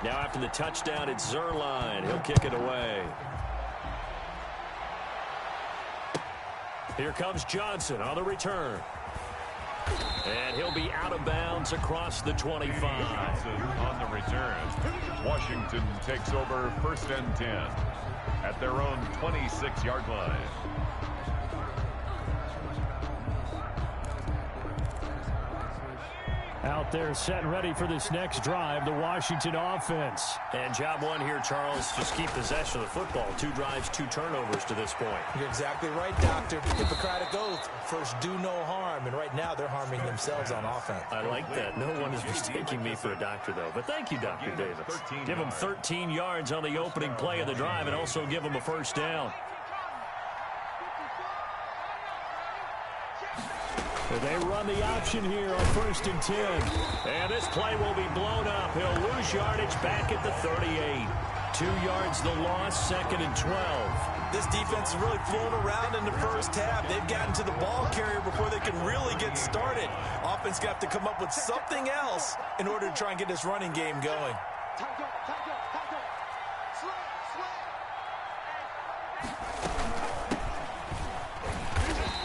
Now after the touchdown, it's Zerline. He'll kick it away. Here comes Johnson on the return. And he'll be out of bounds across the 25. On the return, Washington takes over 1st and 10 at their own 26-yard line. Out there set and ready for this next drive, the Washington offense. And job one here, Charles, just keep possession of the football. 2 drives, 2 turnovers to this point. You're exactly right, Doctor. Hippocratic oath, first do no harm. And right now they're harming themselves on offense. I like that. No one is mistaking me for a doctor, though. But thank you, Dr. Davis. Give them 13 yards on the opening play of the drive and also give them a first down. They run the option here on 1st and 10. And this play will be blown up. He'll lose yardage back at the 38. 2 yards the loss, 2nd and 12. This defense is really flown around in the first half. They've gotten to the ball carrier before they can really get started. Offense got to come up with something else in order to try and get this running game going.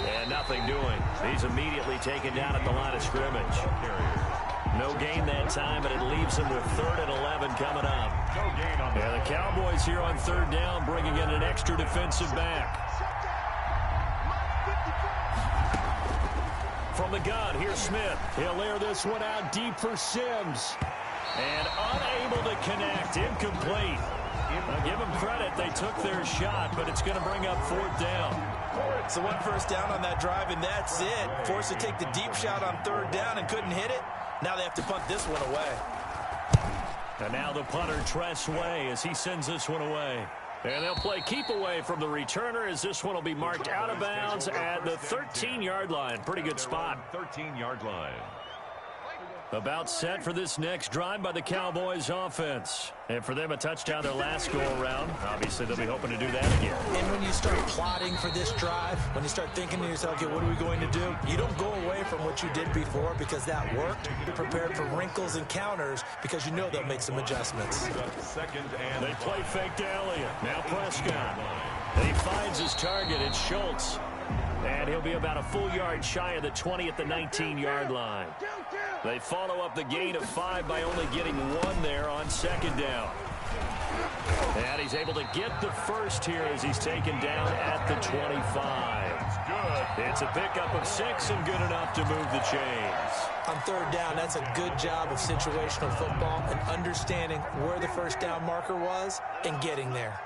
And nothing doing. He's immediately taken down at the line of scrimmage. No gain that time, but it leaves him with 3rd and 11 coming up. Yeah, the Cowboys here on 3rd down, bringing in an extra defensive back. From the gun, here's Smith. He'll air this one out deep for Sims. And unable to connect, incomplete. Now, give them credit, they took their shot, but it's going to bring up 4th down. So 1 first down on that drive, and that's it. Forced to take the deep shot on 3rd down and couldn't hit it. Now they have to punt this one away. And now the punter, Tress Way, as he sends this one away. And they'll play keep away from the returner as this one will be marked out of bounds at the 13-yard line. Pretty good spot. 13-yard line. About set for this next drive by the Cowboys offense. And for them, a touchdown their last go-around. Obviously, they'll be hoping to do that again. And when you start plotting for this drive, when you start thinking to yourself, okay, what are we going to do? You don't go away from what you did before because that worked. You're prepared for wrinkles and counters because you know they'll make some adjustments. They play fake to Elliott. Now Prescott. And he finds his target. It's Schultz. And he'll be about a full yard shy of the 20 at the 19-yard line. They follow up the gain of 5 by only getting 1 there on 2nd down. And he's able to get the first here as he's taken down at the 25. It's a pickup of 6 and good enough to move the chains. On 3rd down, that's a good job of situational football and understanding where the first down marker was and getting there.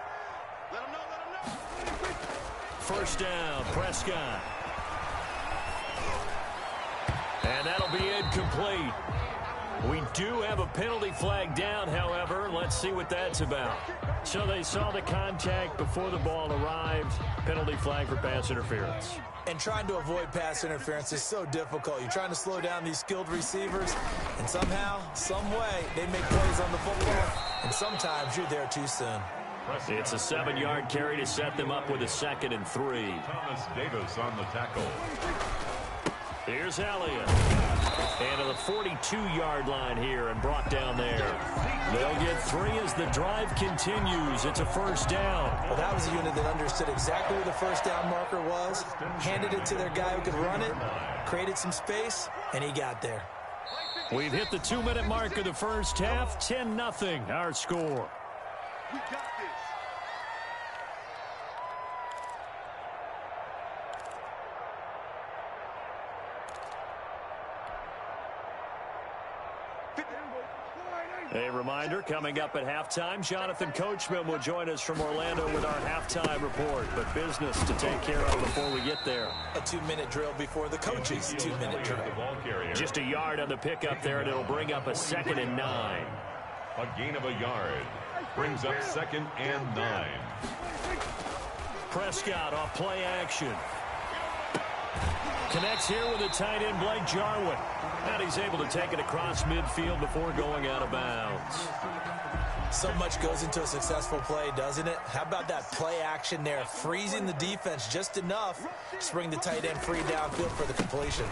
First down, Prescott. And that'll be incomplete. We do have a penalty flag down, however. Let's see what that's about. So they saw the contact before the ball arrived. Penalty flag for pass interference. And trying to avoid pass interference is so difficult. You're trying to slow down these skilled receivers, and somehow, some way, they make plays on the football, and sometimes you're there too soon. It's a 7-yard carry to set them up with a 2nd and 3. Thomas Davis on the tackle. Here's Elliott. And to the 42-yard line here and brought down there. They'll get 3 as the drive continues. It's a first down. Well, that was a unit that understood exactly where the first down marker was, handed it to their guy who could run it, created some space, and he got there. We've hit the 2-minute mark of the first half. 10-0 our score. We got this. A reminder, coming up at halftime, Jonathan Coachman will join us from Orlando with our halftime report. But business to take care of before we get there. A 2-minute drill before the coach's 2-minute drill. Just a yard on the pickup there, and it'll bring up a 2nd and 9. A gain of a yard. Brings up 2nd and 9. Prescott off play action. Connects here with the tight end, Blake Jarwin. And he's able to take it across midfield before going out of bounds. So much goes into a successful play, doesn't it? How about that play action there? Freezing the defense just enough to bring the tight end free downfield for the completion.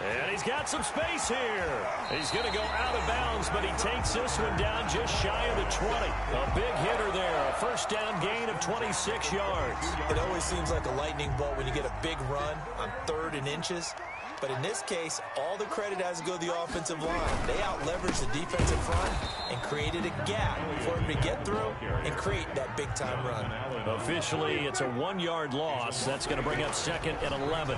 And he's got some space here. He's going to go out of bounds, but he takes this one down just shy of the 20. A big hitter there. A first down gain of 26 yards. It always seems like a lightning bolt when you get a big run on 3rd and inches. But in this case, all the credit has to go to the offensive line. They out-leveraged the defensive front and created a gap for him to get through and create that big-time run. Officially, it's a 1-yard loss. That's going to bring up 2nd and 11.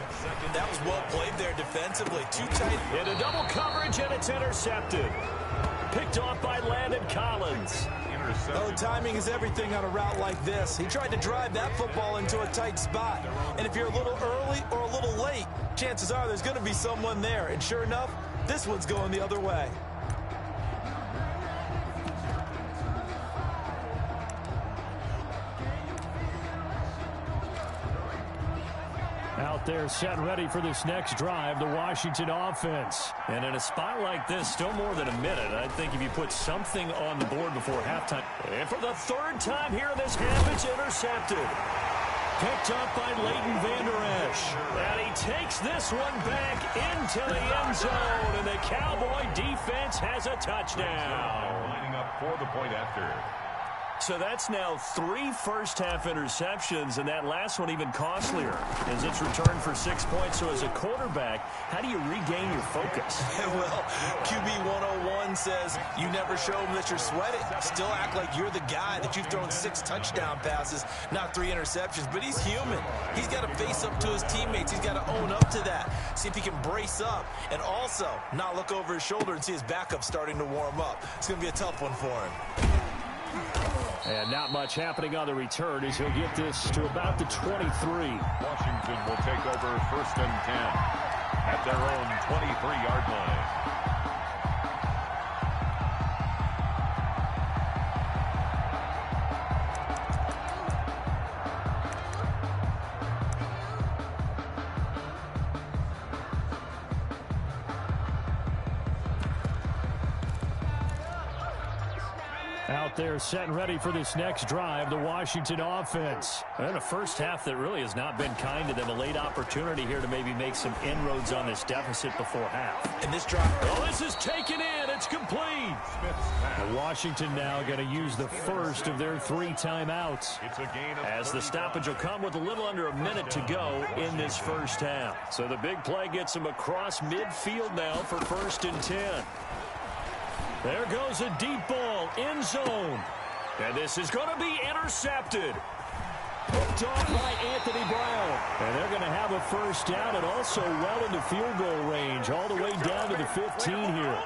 That was well played there defensively. Too tight. Into double coverage, and it's intercepted. Picked off by Landon Collins. Oh, timing is everything on a route like this. He tried to drive that football into a tight spot. And if you're a little early or a little late, chances are there's going to be someone there. And sure enough, this one's going the other way. Out there set ready for this next drive, the Washington offense. And in a spot like this, still more than a minute, I think if you put something on the board before halftime. And for the 3rd time here in this half, it's intercepted. Picked up by Leighton Vander Esch. And he takes this one back into the end zone. And the Cowboy defense has a touchdown. Lining up for the point after. So that's now 3 first-half interceptions, and that last one even costlier as it's returned for 6 points. So as a quarterback, how do you regain your focus? Well, QB 101 says you never show them that you're sweating. Still act like you're the guy that you've thrown 6 touchdown passes, not 3 interceptions. But he's human. He's got to face up to his teammates. He's got to own up to that. See if he can brace up and also not look over his shoulder and see his backup starting to warm up. It's going to be a tough one for him. And not much happening on the return as he'll get this to about the 23. Washington will take over 1st and 10 at their own 23-yard line. Out there set and ready for this next drive, the Washington offense. And a first half that really has not been kind to them. A late opportunity here to maybe make some inroads on this deficit before half. And this drive. Oh, this is taken in. It's complete. Washington now going to use the first of their 3 timeouts. As the stoppage will come with a little under a minute to go in this first half. So the big play gets them across midfield now for 1st and 10. There goes a deep ball, end zone. And this is going to be intercepted. Picked off by Anthony Brown. And they're going to have a first down and also well into field goal range, all the way down to the 15 here.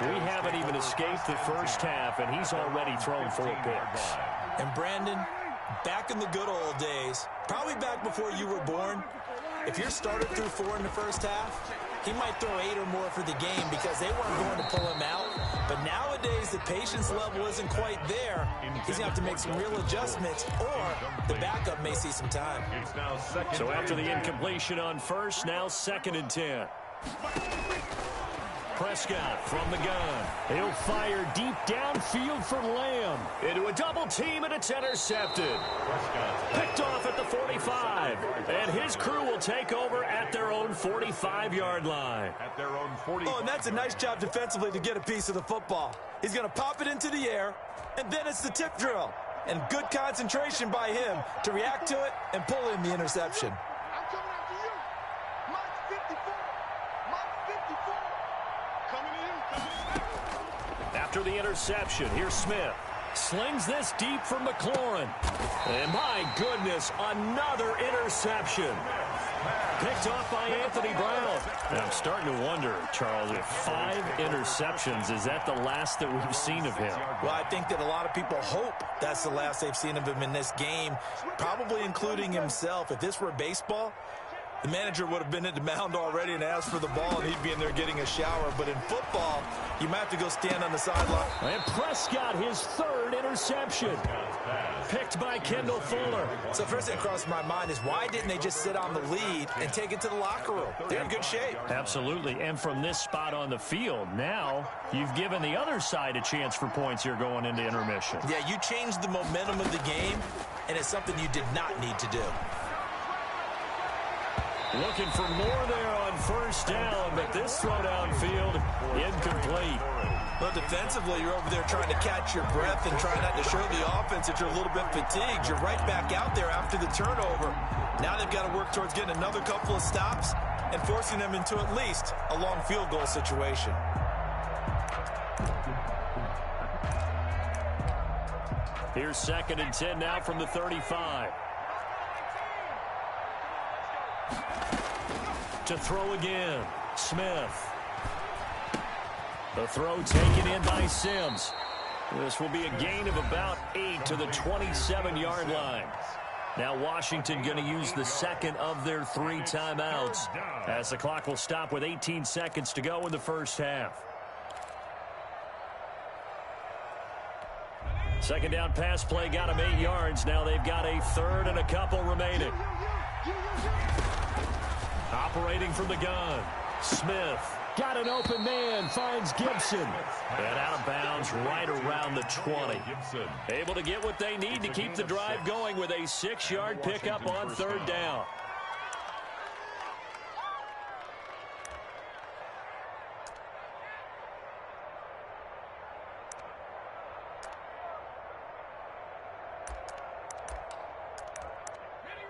We haven't even escaped the first half, and he's already thrown 4 picks. And Brandon, back in the good old days, probably back before you were born, if your starter threw 4 in the first half, he might throw 8 or more for the game because they weren't going to pull him out. But nowadays, the patience level isn't quite there. He's going to have to make some real adjustments, or the backup may see some time. So after the incompletion on first, now 2nd and 10. Prescott from the gun. He'll fire deep downfield for Lamb. Into a double team, and it's intercepted. Picked off at the 45. And his crew will take over at their own 45-yard line. Oh, and that's a nice job defensively to get a piece of the football. He's going to pop it into the air, and then it's the tip drill. And good concentration by him to react to it and pull in the interception. After the interception, here's Smith. Slings this deep for McLaurin. And my goodness, another interception. Picked off by Anthony Brown. And I'm starting to wonder, Charles, if 5 interceptions, is that the last that we've seen of him? Well, I think that a lot of people hope that's the last they've seen of him in this game, probably including himself. If this were baseball, the manager would have been at the mound already and asked for the ball, and he'd be in there getting a shower. But in football, you might have to go stand on the sideline. And Prescott, his 3rd interception. Picked by Kendall Fuller. So first thing that crossed my mind is why didn't they just sit on the lead and take it to the locker room? They're in good shape. Absolutely. And from this spot on the field, now you've given the other side a chance for points here going into intermission. Yeah, you changed the momentum of the game, and it's something you did not need to do. Looking for more there on on first down, but this throw downfield incomplete. Well, defensively, you're over there trying to catch your breath and try not to show the offense that you're a little bit fatigued. You're right back out there after the turnover. Now they've got to work towards getting another couple of stops and forcing them into at least a long field goal situation. Here's 2nd and 10 now from the 35. To throw again, Smith. The throw taken in by Sims. This will be a gain of about 8 to the 27-yard line. Now Washington going to use the second of their 3 timeouts as the clock will stop with 18 seconds to go in the first half. Second down pass play got them 8 yards. Now they've got a third and a couple remaining. Operating from the gun, Smith. Got an open man, finds Gibson. And out of bounds right around the 20. Able to get what they need to keep the drive going with a 6-yard pickup on third down.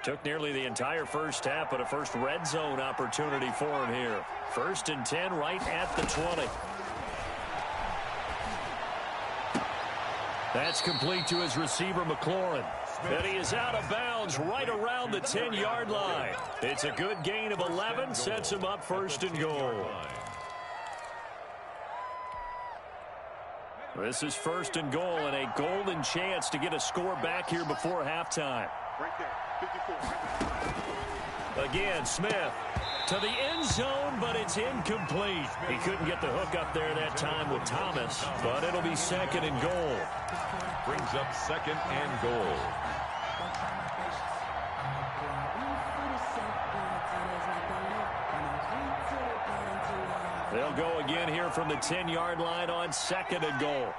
Took nearly the entire first half, but a first red zone opportunity for him here. 1st and 10 right at the 20. That's complete to his receiver, McLaurin. And he is out of bounds right around the 10-yard line. It's a good gain of 11, sets him up 1st and goal. This is 1st and goal and a golden chance to get a score back here before halftime. Right there, 54. Again, Smith to the end zone, but it's incomplete. He couldn't get the hook up there that time with Thomas, but it'll be 2nd and goal. Brings up 2nd and goal. They'll go again here from the 10-yard line on 2nd and goal.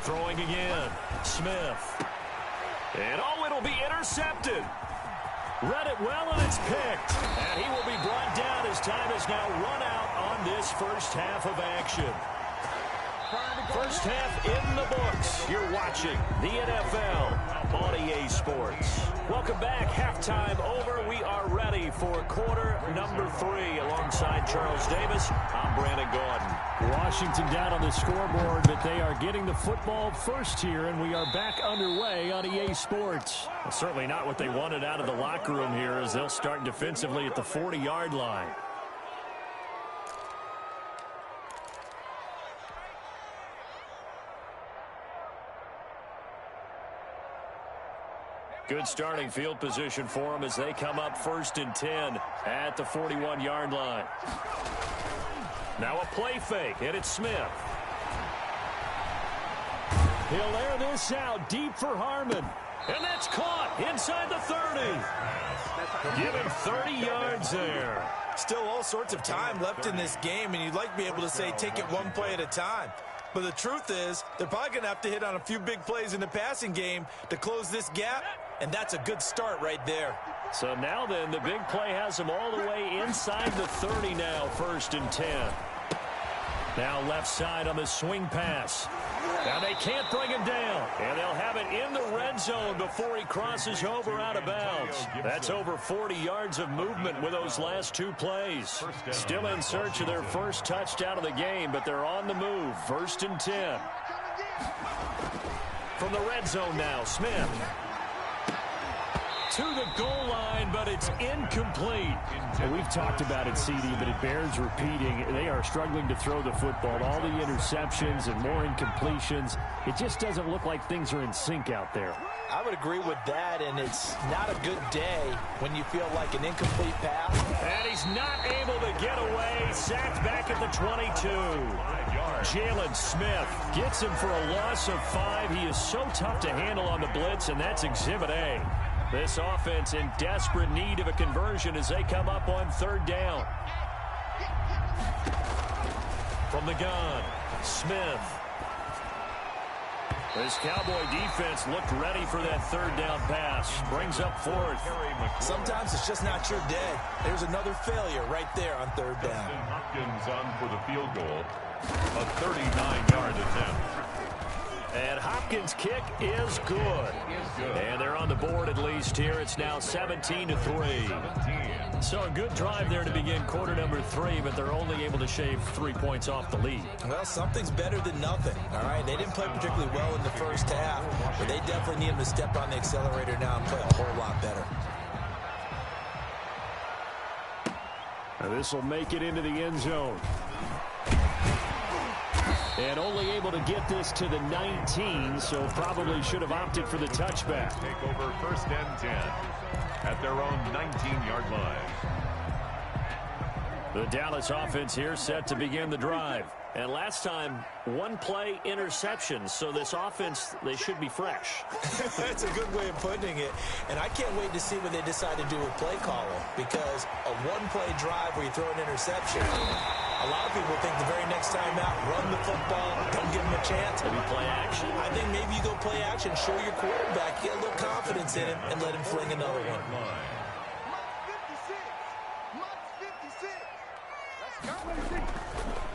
Throwing again, Smith. And it'll be intercepted. Read it well, and it's picked. And he will be brought down as time is now run out on this first half of action. First half in the books. You're watching the NFL on EA Sports. Welcome back. Halftime over. We are ready for quarter number 3. Alongside Charles Davis, I'm Brandon Gordon. Washington down on the scoreboard, but they are getting the football first here, and we are back underway on EA Sports. Well, certainly not what they wanted out of the locker room here as they'll start defensively at the 40-yard line. Good starting field position for them as they come up 1st and 10 at the 41-yard line. Now a play fake, and it's Smith. He'll air this out deep for Harmon. And that's caught inside the 30. Give him 30 yards there. Still all sorts of time left in this game, and you'd like to be able to say take it one play at a time. But the truth is, they're probably going to have to hit on a few big plays in the passing game to close this gap, and that's a good start right there. So now then, the big play has them all the way inside the 30 now, 1st and 10. Now left side on the swing pass. Now they can't bring him down, and they'll have it in the red zone before he crosses over out of bounds. That's over 40 yards of movement with those last 2 plays. Still in search of their first touchdown of the game, but they're on the move. 1st and 10. From the red zone now, Smith. To the goal line, but it's incomplete. And we've talked about it, CD, but it bears repeating. They are struggling to throw the football. All the interceptions and more incompletions. It just doesn't look like things are in sync out there. I would agree with that, and it's not a good day when you feel like an incomplete pass. And he's not able to get away. Sacked back at the 22. Jalen Smith gets him for a loss of 5. He is so tough to handle on the blitz, and that's Exhibit A. This offense in desperate need of a conversion as they come up on 3rd down. From the gun, Smith. This Cowboy defense looked ready for that third down pass. Brings up fourth. Sometimes it's just not your day. There's another failure right there on third down. Hopkins on for the field goal. A 39-yard attempt. And Hopkins' kick is good. And they're on the board at least here. It's now 17-3. So a good drive there to begin quarter number 3, but they're only able to shave 3 points off the lead. Well, something's better than nothing, all right? They didn't play particularly well in the first half, but they definitely need them to step on the accelerator now and play a whole lot better. Now this will make it into the end zone. And only able to get this to the 19, so probably should have opted for the touchback. Take over first and 10 at their own 19-yard line. The Dallas offense here set to begin the drive. And last time, one play interception. So this offense, they should be fresh. That's a good way of putting it. And I can't wait to see what they decide to do with play calling. Because a one-play drive where you throw an interception, a lot of people think the very next time out, run the football, don't give them a chance. Maybe play action. I think maybe you go play action, show your quarterback, get a little confidence in him, and let him fling another one.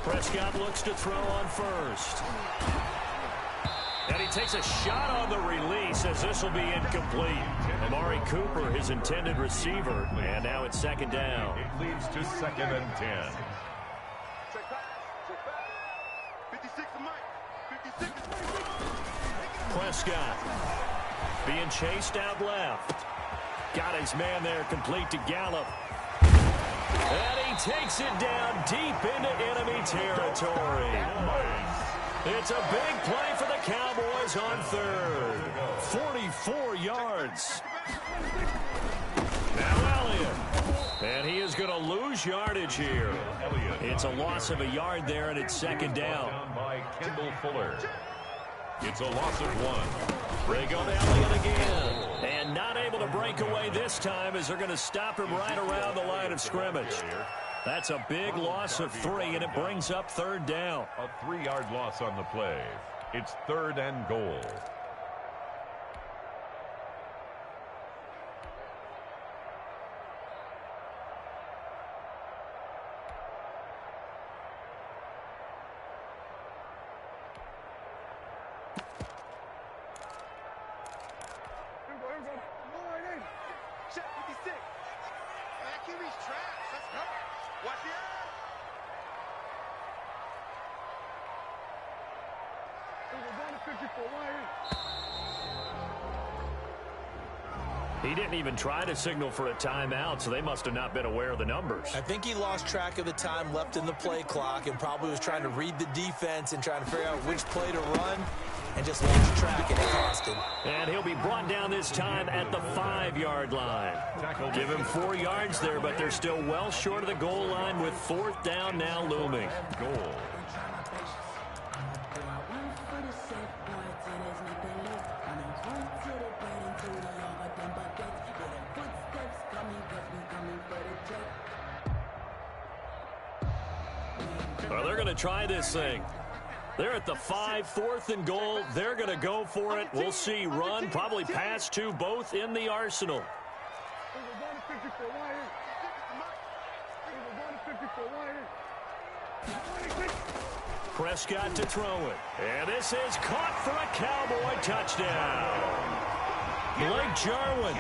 Prescott looks to throw on first. And he takes a shot on the release as this will be incomplete. Amari Cooper, his intended receiver, and now it's second down. It leads to second and 10. Prescott being chased out left. Got his man there complete to Gallup. And he takes it down deep into enemy territory. It's a big play for the Cowboys on third. 44 yards. Now Elliott. And he is going to lose yardage here. It's a loss of a yard there, and it's second down. By Kendall Fuller. It's a loss of 1. They go to Elliott again. And not able to break away this time as they're going to stop him right around the line of scrimmage. That's a big loss of 3, and it brings up third down. A 3-yard loss on the play. It's third and goal. He didn't even try to signal for a timeout, so they must have not been aware of the numbers. I think he lost track of the time left in the play clock and probably was trying to read the defense and trying to figure out which play to run and just lost track, and it cost him. And he'll be brought down this time at the 5-yard line. Give him 4 yards there, but they're still well short of the goal line with fourth down now looming. Goal. Well, they're going to try this thing. They're at the 5, 4th and goal. They're going to go for it. We'll see run, probably pass to both in the arsenal. Prescott to throw it. And this is caught for a Cowboy touchdown. Blake Jarwin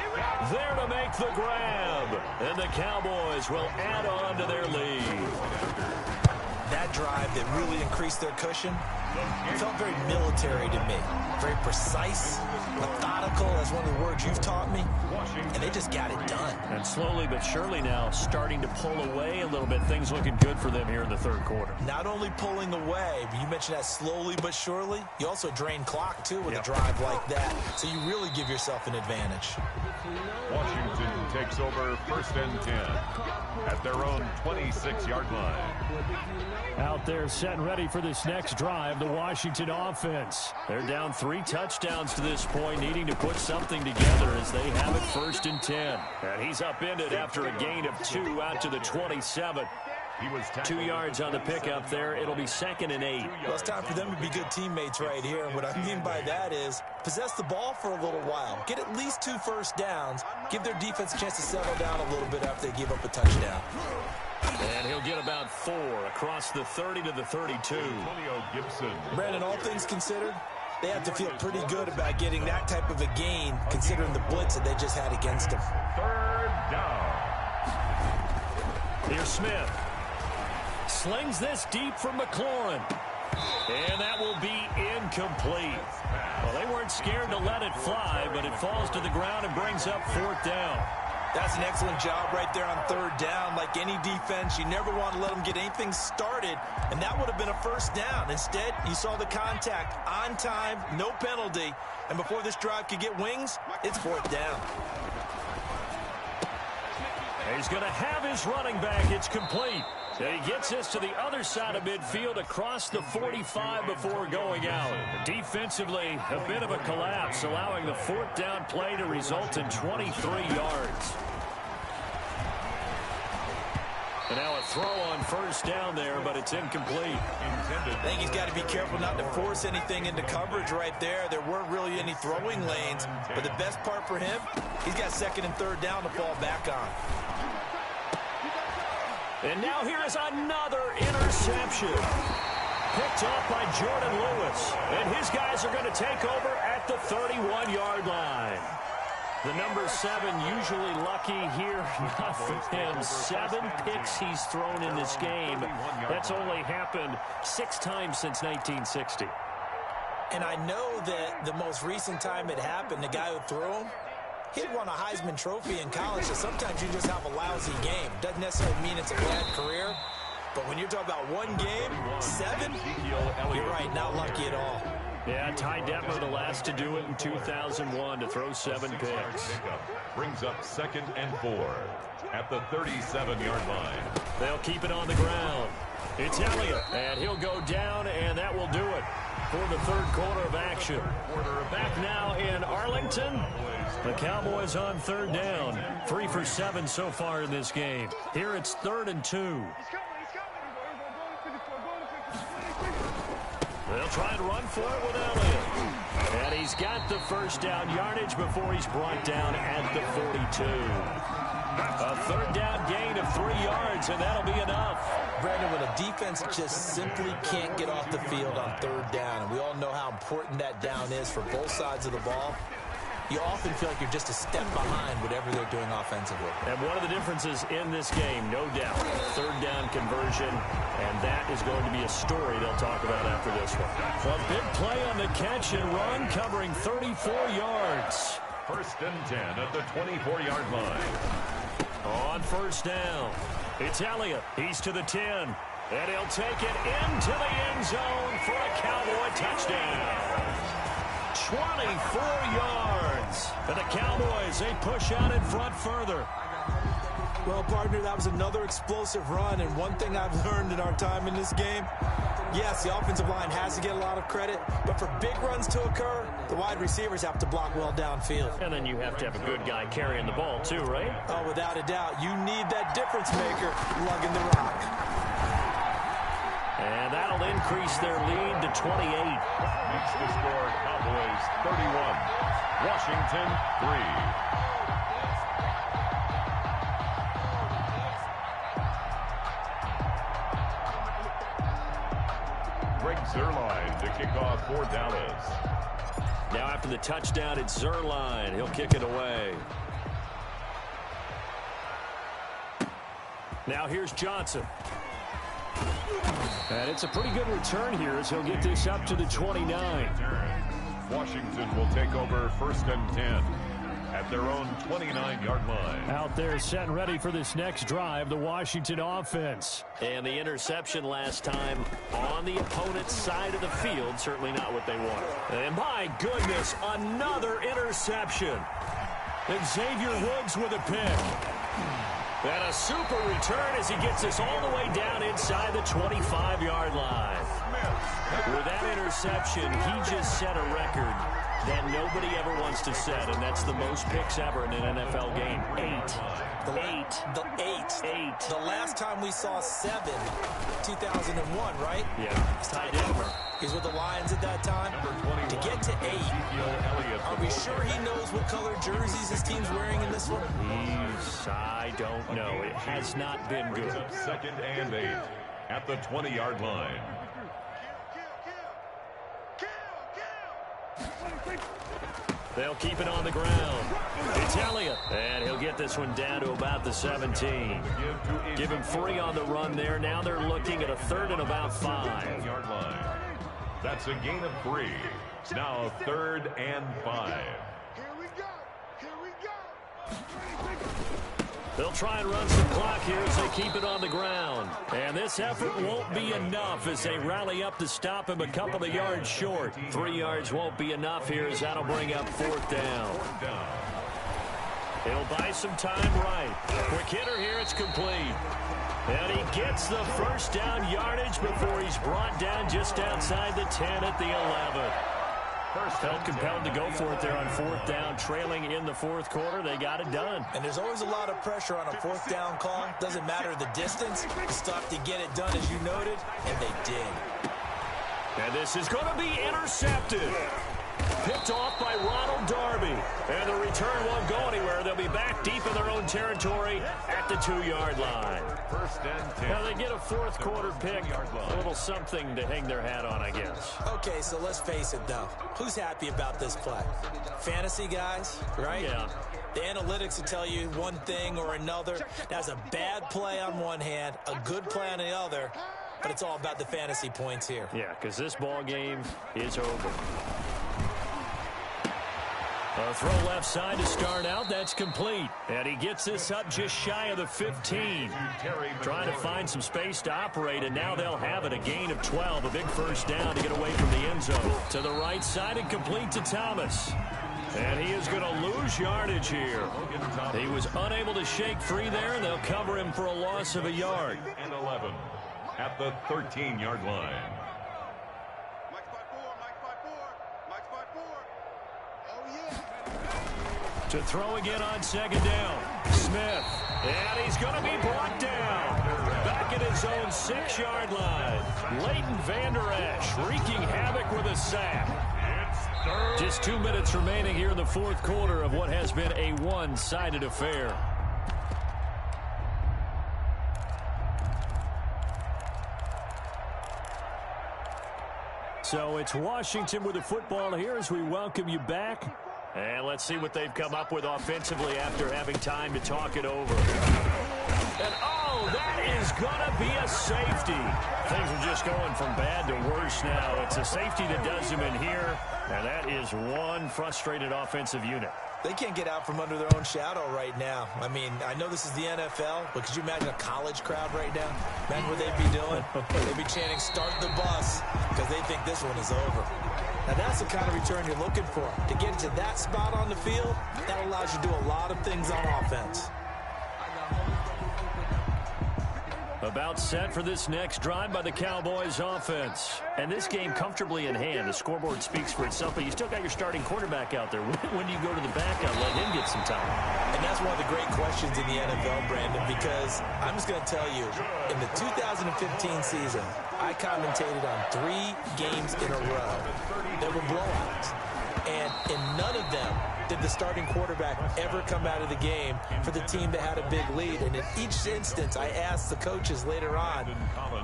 there to make the grab. And the Cowboys will add on to their lead. That drive that really increased their cushion, it felt very military to me. Very precise, methodical, as one of the words you've taught me. And they just got it done. And slowly but surely now starting to pull away a little bit. Things looking good for them here in the third quarter. Not only pulling away, but you mentioned that slowly but surely. You also drain clock, too, with a drive like that. So you really give yourself an advantage. Washington takes over first and 10 at their own 26-yard line. Out there set and ready for this next drive, the Washington offense. They're down 3 touchdowns to this point, needing to put something together as they have it first and 10. And he's upended after a gain of 2 out to the 27. He was 2 yards on the pickup there. It'll be 2nd and 8. Well, it's time for them to be good teammates right here. And what I mean by that is possess the ball for a little while. Get at least 2 first downs. Give their defense a chance to settle down a little bit after they give up a touchdown. And he'll get about 4 across the 30 to the 32. Brandon, all things considered, they have to feel pretty good about getting that type of a gain considering the blitz that they just had against them. 3rd down. Here's Smith. Slings this deep from McLaurin. And that will be incomplete. Well, they weren't scared to let it fly, but it falls to the ground and brings up 4th down. That's an excellent job right there on 3rd down. Like any defense, you never want to let them get anything started, and that would have been a first down. Instead, you saw the contact on time, no penalty, and before this drive could get wings, it's 4th down. He's going to have his running back. It's complete. And he gets us to the other side of midfield across the 45 before going out. Defensively, a bit of a collapse, allowing the 4th down play to result in 23 yards. And now a throw on 1st down there, but it's incomplete. I think he's got to be careful not to force anything into coverage right there. There weren't really any throwing lanes, but the best part for him, he's got 2nd and 3rd down to fall back on. And now here is another interception. Picked off by Jordan Lewis. And his guys are going to take over at the 31-yard line. The number 7 usually lucky here. Not for him. 7 picks he's thrown in this game. That's only happened 6 times since 1960. And I know that the most recent time it happened, the guy who threw him, he won a Heisman Trophy in college, so sometimes you just have a lousy game. Doesn't necessarily mean it's a bad career, but when you're talking about one game, 7, you're right, not lucky at all. Yeah, Ty Detmer, the last to do it in 2001, to throw 7 picks. Brings up 2nd and 4 at the 37-yard line. They'll keep it on the ground. It's Elliott, and he'll go down, and that will do it for the 3rd quarter of action. Back now in Arlington. The Cowboys on 3rd down. 3 for 7 so far in this game. Here it's 3rd and 2. They'll try and run for it with Elliott. And he's got the 1st down yardage before he's brought down at the 42. A 3rd down gain of 3 yards, and that'll be enough. Brandon, when a defense just simply can't get off the field on 3rd down, and we all know how important that down is for both sides of the ball, you often feel like you're just a step behind whatever they're doing offensively. And one of the differences in this game, no doubt, 3rd down conversion, and that is going to be a story they'll talk about after this one. A big play on the catch and run, covering 34 yards. 1st and 10 at the 24-yard line. On 1st down, it's Elliott. He's to the 10, and he'll take it into the end zone for a Cowboy touchdown. 24 yards. And the Cowboys, they push out in front further. Well, partner, that was another explosive run, and one thing I've learned in our time in this game, yes, the offensive line has to get a lot of credit, but for big runs to occur, the wide receivers have to block well downfield. And then you have to have a good guy carrying the ball too, right? Oh, without a doubt. You need that difference maker lugging the rock. And that'll increase their lead to 28. Makes the score Cowboys 31, Washington 3. Zerline to kick off for Dallas. Now after the touchdown, it's Zerline. He'll kick it away. Now here's Johnson. And it's a pretty good return here as he'll get this up to the 29. Washington will take over 1st and 10 at their own 29-yard line. Out there set and ready for this next drive, the Washington offense. And the interception last time on the opponent's side of the field, certainly not what they wanted. And my goodness, another interception. Xavier Woods with a pick. And a super return as he gets us all the way down inside the 25-yard line. With that interception, he just set a record that nobody ever wants to set, and that's the most picks ever in an NFL game. 8. The last time we saw 7, 2001, right? Yeah. It's Ty Detmer. He's with the Lions at that time. To get to 8, are we sure he knows what color jerseys his team's wearing in this one? I don't know. It has not been good. Second and 8 at the 20-yard line. They'll keep it on the ground. It's Elliott. And he'll get this one down to about the 17. Give him 3 on the run there. Now they're looking at a 3rd and about 5. Yard line. That's a gain of 3. Now 3rd and 5. They'll try and run some clock here as they keep it on the ground. And this effort won't be enough as they rally up to stop him a couple of yards short. 3 yards won't be enough here as that'll bring up 4th down. He'll buy some time right. Quick hitter here, it's complete. And he gets the first down yardage before he's brought down just outside the 10 at the 11. Felt compelled to go for it there on 4th down, trailing in the 4th quarter. They got it done. And there's always a lot of pressure on a 4th down call. Doesn't matter the distance. You still have to get it done, as you noted, and they did. And this is going to be intercepted. Picked off by Ronald Darby. And the return won't go anywhere. They'll be back deep in their own territory at the 2-yard line. First and 10. Now they get a 4th quarter pick. A little something to hang their hat on, I guess. Okay, so let's face it, though. Who's happy about this play? Fantasy guys, right? Yeah. The analytics will tell you one thing or another. That's a bad play on one hand, a good play on the other, but it's all about the fantasy points here. Yeah, because this ball game is over. A throw left side to start out. That's complete. And he gets this up just shy of the 15. Trying to find some space to operate, and now they'll have it. A gain of 12. A big first down to get away from the end zone. To the right side and complete to Thomas. And he is going to lose yardage here. He was unable to shake free there, and they'll cover him for a loss of a yard. And 11 at the 13-yard line. To throw again on 2nd down. Smith. And he's going to be brought down. Back at his own 6-yard line. Leighton Vander Esch wreaking havoc with a sack. Just 2 minutes remaining here in the 4th quarter of what has been a one-sided affair. So it's Washington with the football here as we welcome you back. And let's see what they've come up with offensively after having time to talk it over. And, oh, that is going to be a safety. Things are just going from bad to worse now. It's a safety that does them in here, and that is one frustrated offensive unit. They can't get out from under their own shadow right now. I mean, I know this is the NFL, but could you imagine a college crowd right now? Imagine what they'd be doing. They'd be chanting, "Start the bus," because they think this one is over. Now, that's the kind of return you're looking for. To get into that spot on the field, that allows you to do a lot of things on offense. About set for this next drive by the Cowboys offense. And this game comfortably in hand. The scoreboard speaks for itself, but you still got your starting quarterback out there. When do you go to the backup, let him get some time? And that's one of the great questions in the NFL, Brandon, because I'm just going to tell you, in the 2015 season, I commentated on 3 games in a row. There were blowouts. And in none of them did the starting quarterback ever come out of the game for the team that had a big lead. And in each instance, I asked the coaches later on,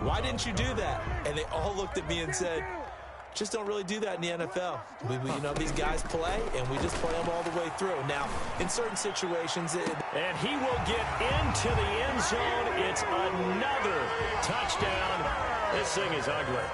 why didn't you do that? And they all looked at me and said, just don't really do that in the NFL. You know, these guys play, and we just play them all the way through. Now, in certain situations... And he will get into the end zone. It's another touchdown. This thing is ugly.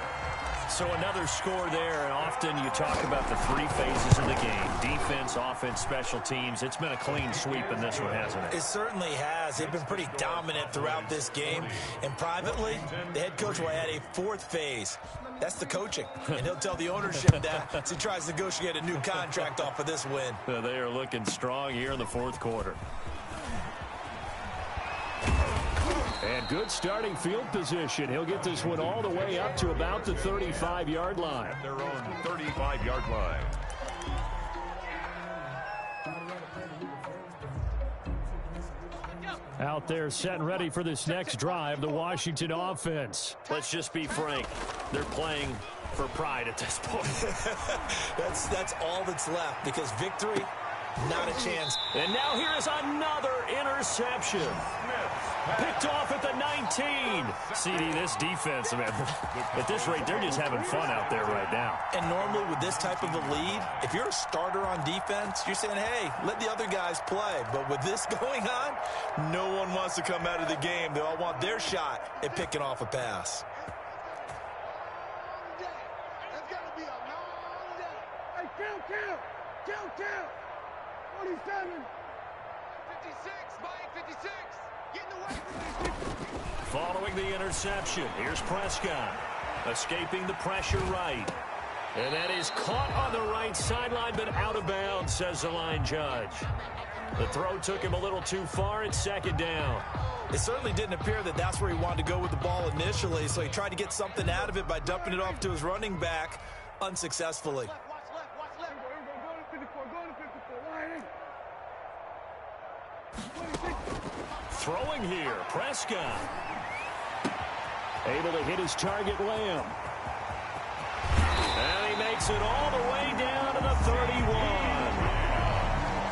So another score there, and often you talk about the 3 phases of the game. Defense, offense, special teams. It's been a clean sweep in this one, hasn't it? It certainly has. They've been pretty dominant throughout this game. And privately, the head coach will add a 4th phase. That's the coaching. And he'll tell the ownership that as he tries to negotiate a new contract off of this win. They are looking strong here in the 4th quarter. And good starting field position. He'll get this one all the way up to about the 35-yard line. Their own 35-yard line. They're set and ready for this next drive, the Washington offense. Let's just be frank. They're playing for pride at this point. That's all that's left, because victory, not a chance. And now here is another interception. Picked off at the 19. CD, this defense, man, at this rate, they're just having fun out there right now. And normally with this type of a lead, if you're a starter on defense, you're saying, hey, let the other guys play. But with this going on, no one wants to come out of the game. They all want their shot at picking off a pass. Count. 47. 56, Mike, 56. Get in the way. Following the interception, here's Prescott. Escaping the pressure right. And that is caught on the right sideline, but out of bounds, says the line judge. The throw took him a little too far. It's second down. It certainly didn't appear that that's where he wanted to go with the ball initially, so he tried to get something out of it by dumping it off to his running back unsuccessfully. Throwing here, Prescott. Able to hit his target, Lamb. And he makes it all the way down to the 31.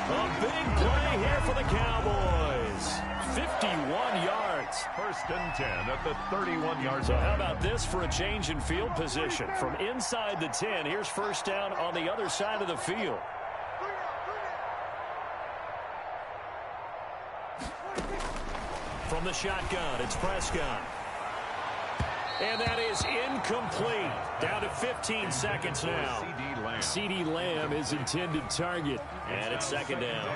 A big play here for the Cowboys. 51 yards. First and 10 at the 31-yard So line. how about this for a change in field position? From inside the 10, here's first down on the other side of the field. From the shotgun, it's Prescott. And that is incomplete. Down to 15 seconds now. CD Lamb is intended target. And it's second down.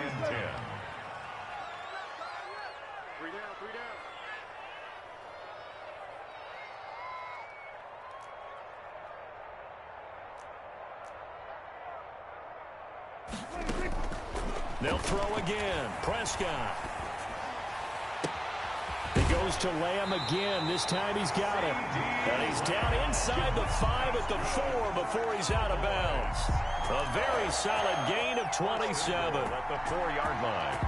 They'll throw again. Prescott. He goes to Lamb again. This time he's got him. And he's down inside the 5 at the 4 before he's out of bounds. A very solid gain of 27. At the 4-yard line.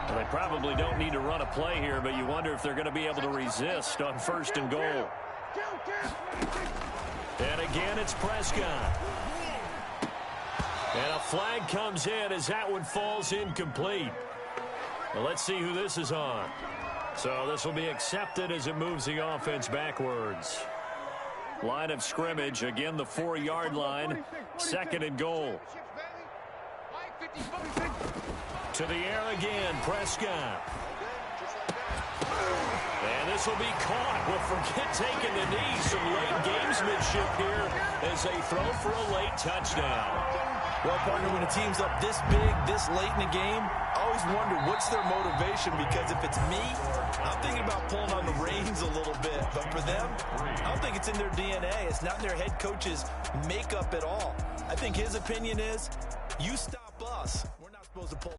Well, they probably don't need to run a play here, but you wonder if they're going to be able to resist on first and goal. And again, it's Prescott. And a flag comes in as that one falls incomplete. Well, let's see who this is on. So this will be accepted as it moves the offense backwards. Line of scrimmage, again the 4-yard line. Second and goal. To the air again, Prescott. And this will be caught. Well, forget taking the knee. Some late gamesmanship here as they throw for a late touchdown. Well, partner, when a team's up this big, this late in the game, I always wonder what's their motivation, because if it's me, I'm thinking about pulling on the reins a little bit. But for them, I don't think it's in their DNA. It's not in their head coach's makeup at all. I think his opinion is, you stop us. We're not supposed to pull.